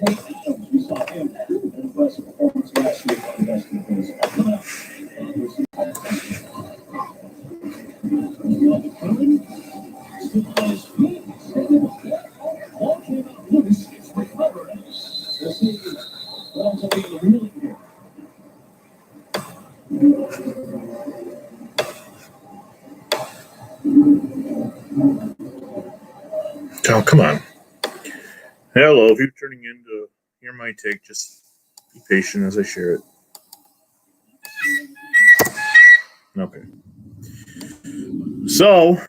Oh, come on. Hello, if you're turning in to hear my take, just be patient as I share it. Okay. So,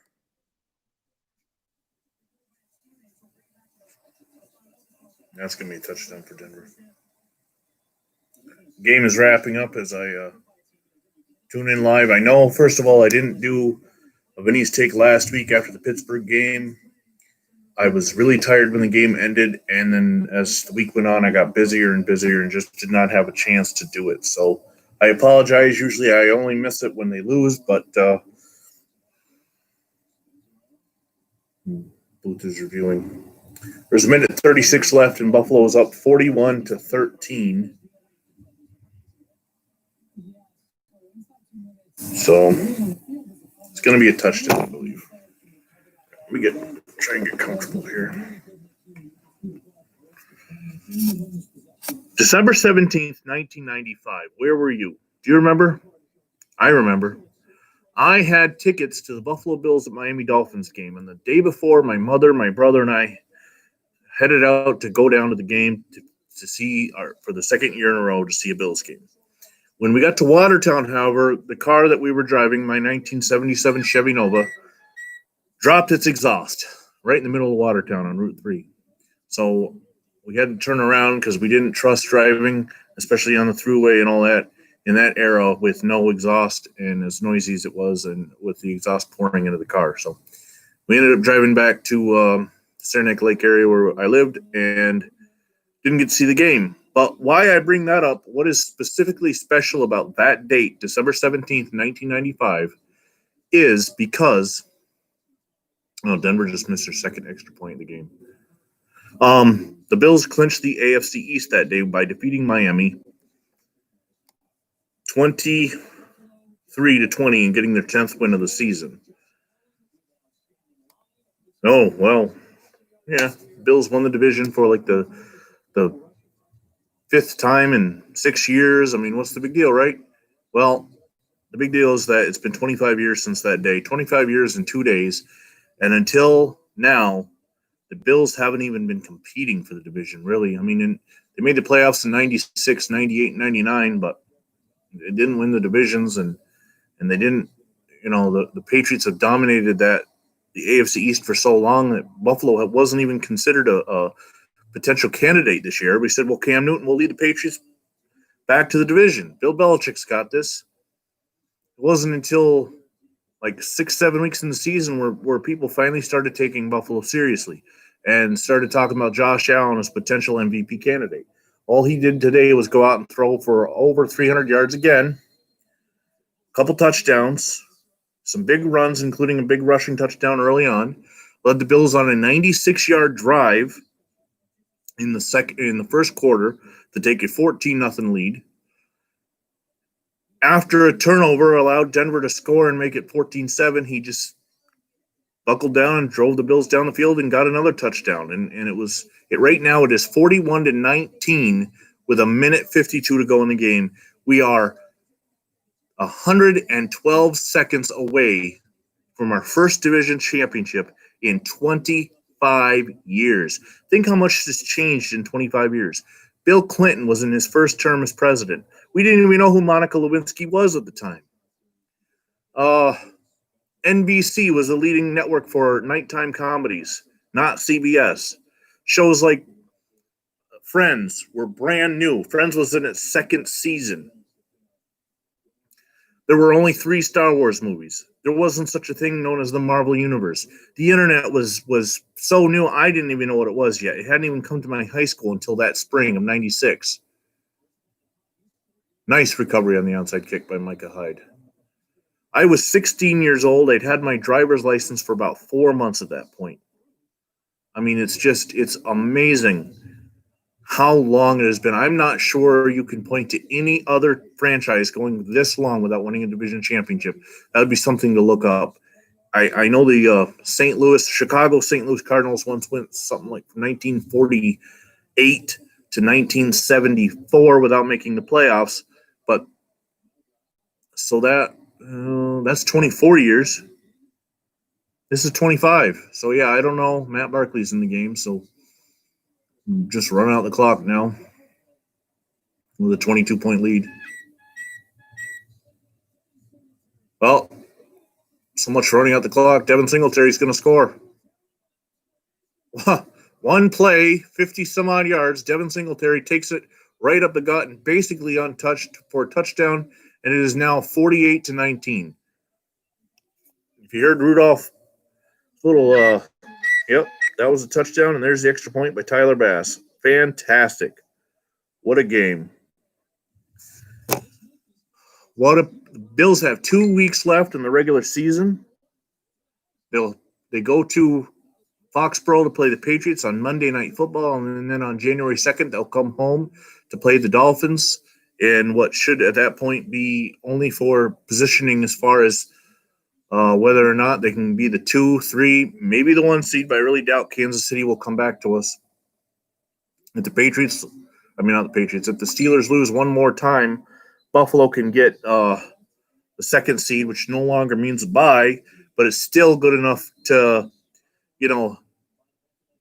that's going to be a touchdown for Denver. Game is wrapping up as I tune in live. I know, first of all, I didn't do a Vinny's take last week after the Pittsburgh game. I was really tired when the game ended, and then as the week went on, I got busier and busier and just did not have a chance to do it. So I apologize. Usually I only miss it when they lose, but Booth is reviewing. There's a minute 36 left, and Buffalo is up 41-13. So it's going to be a touchdown, I believe. Let me try and get comfortable here. December 17th, 1995. Where were you? Do you remember? I remember. I had tickets to the Buffalo Bills at Miami Dolphins game, and the day before, my mother, my brother, and I headed out to go down to the game to see for the second year in a row to see a Bills game. When we got to Watertown, however, the car that we were driving, my 1977 Chevy Nova, dropped its exhaust right in the middle of Watertown on Route 3. So we had to turn around because we didn't trust driving, especially on the thruway and all that, in that era with no exhaust and as noisy as it was and with the exhaust pouring into the car. So we ended up driving back to Saranac Lake area where I lived and didn't get to see the game. But why I bring that up, what is specifically special about that date, December 17th, 1995, is because Denver just missed their second extra point in the game. The Bills clinched the AFC East that day by defeating Miami 23-20 and getting their 10th win of the season. Oh, well, yeah, Bills won the division for like the fifth time in 6 years. I mean, what's the big deal, right? Well, the big deal is that it's been 25 years since that day, 25 years and 2 days. And until now, the Bills haven't even been competing for the division, really. I mean, they made the playoffs in 96, 98, 99, but they didn't win the divisions, and they didn't, the Patriots have dominated the AFC East for so long that Buffalo wasn't even considered a potential candidate this year. We said, well, Cam Newton will lead the Patriots back to the division. Bill Belichick's got this. It wasn't until like 6-7 weeks in the season where people finally started taking Buffalo seriously and started talking about Josh Allen as potential MVP candidate. All he did today was go out and throw for over 300 yards again, a couple touchdowns, some big runs, including a big rushing touchdown early on, led the Bills on a 96-yard drive in the first quarter to take a 14-0 lead. After a turnover allowed Denver to score and make it 14-7, he just buckled down and drove the Bills down the field and got another touchdown. And right now it is 41-19 with a minute 52 to go in the game. We are 112 seconds away from our first division championship in 25 years. Think how much has changed in 25 years. Bill Clinton was in his first term as president. We didn't even know who Monica Lewinsky was at the time. NBC was the leading network for nighttime comedies, not CBS. Shows like Friends were brand new. Friends was in its second season. There were only 3 Star Wars movies. There wasn't such a thing known as the Marvel Universe. The internet was so new, I didn't even know what it was yet. It hadn't even come to my high school until that spring of 96. Nice recovery on the onside kick by Micah Hyde. I was 16 years old. I'd had my driver's license for about 4 months at that point. I mean, it's amazing how long it has been. I'm not sure you can point to any other franchise going this long without winning a division championship. That would be something to look up. I know the Chicago St. Louis Cardinals once went something like from 1948 to 1974 without making the playoffs, but so that's 24 years. This is 25. So yeah, I don't know. Matt Barkley's in the game, so just run out the clock now with a 22-point lead. Well, so much for running out the clock. Devin Singletary's going to score. One play, 50 some odd yards. Devin Singletary takes it right up the gut and basically untouched for a touchdown, and it is now 48-19. If you heard Rudolph, little, yep, that was a touchdown, and there's the extra point by Tyler Bass. Fantastic. What a game. The Bills have 2 weeks left in the regular season. They go to Foxborough to play the Patriots on Monday Night Football, and then on January 2nd, they'll come home to play the Dolphins in what should at that point be only for positioning as far as whether or not they can be the 2, 3, maybe the 1 seed, but I really doubt Kansas City will come back to us. If the Steelers lose one more time, Buffalo can get the 2nd seed, which no longer means a bye, but it's still good enough to,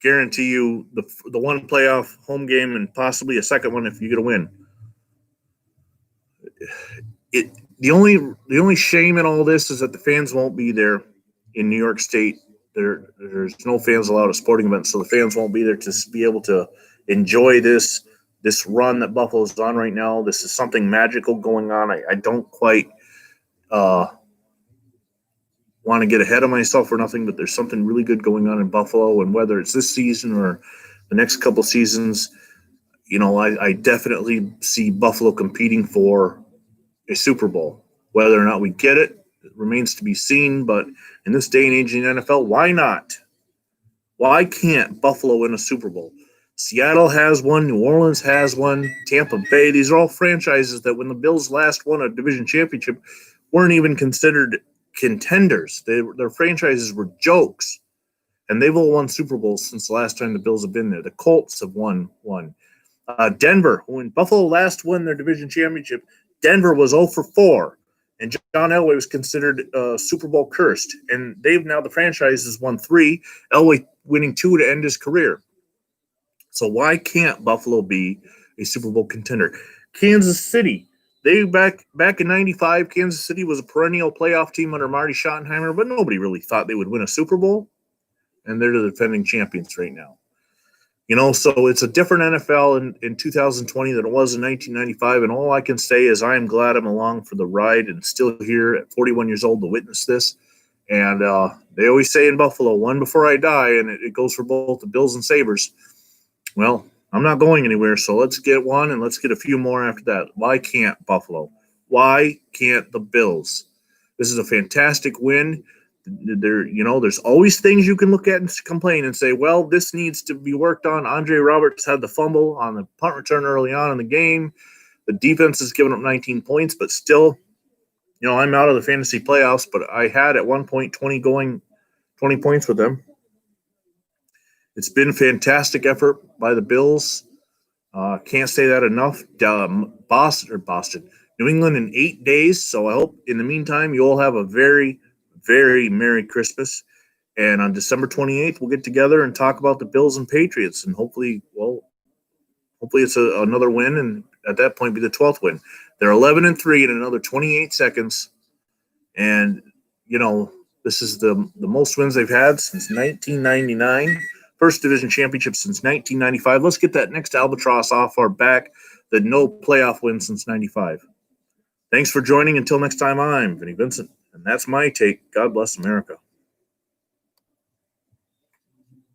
guarantee you the one playoff home game and possibly a second one if you get a win. The only shame in all this is that the fans won't be there in New York State. There's no fans allowed at sporting events, so the fans won't be there to be able to enjoy this run that Buffalo's on right now. This is something magical going on. I don't quite want to get ahead of myself or nothing, but there's something really good going on in Buffalo, and whether it's this season or the next couple seasons, I definitely see Buffalo competing for a Super Bowl. Whether or not we get it remains to be seen, but in this day and age in the NFL, why not? Why can't Buffalo win a Super Bowl? Seattle has one, New Orleans has one, Tampa Bay. These are all franchises that when the Bills last won a division championship weren't even considered contenders. Their franchises were jokes, and they've all won Super Bowls since the last time the Bills have been there. The Colts have won one. Denver, when Buffalo last won their division championship, Denver was 0-4, and John Elway was considered Super Bowl cursed. And the franchise has won 3, Elway winning 2 to end his career. So why can't Buffalo be a Super Bowl contender? Kansas City. Back in 95, Kansas City was a perennial playoff team under Marty Schottenheimer, but nobody really thought they would win a Super Bowl, and they're the defending champions right now. So it's a different NFL in 2020 than it was in 1995, and all I can say is I am glad I'm along for the ride and still here at 41 years old to witness this. And they always say in Buffalo, one before I die, and it goes for both the Bills and Sabres. Well, I'm not going anywhere, so let's get one and let's get a few more after that. Why can't Buffalo? Why can't the Bills? This is a fantastic win. There's always things you can look at and complain and say, well, this needs to be worked on. Andre Roberts had the fumble on the punt return early on in the game. The defense has given up 19 points, but still, I'm out of the fantasy playoffs, but I had at one point 20 points with them. It's been a fantastic effort by the Bills. Can't say that enough. Boston, New England in 8 days. So I hope in the meantime you all have a very, very Merry Christmas. And on December 28th, we'll get together and talk about the Bills and Patriots. And hopefully it's another win. And at that point, be the 12th win. They're 11-3 in another 28 seconds. And, this is the most wins they've had since 1999. First division championship since 1995. Let's get that next albatross off our back. The no playoff win since 95. Thanks for joining. Until next time, I'm Vinny Vincent, and that's my take. God bless America.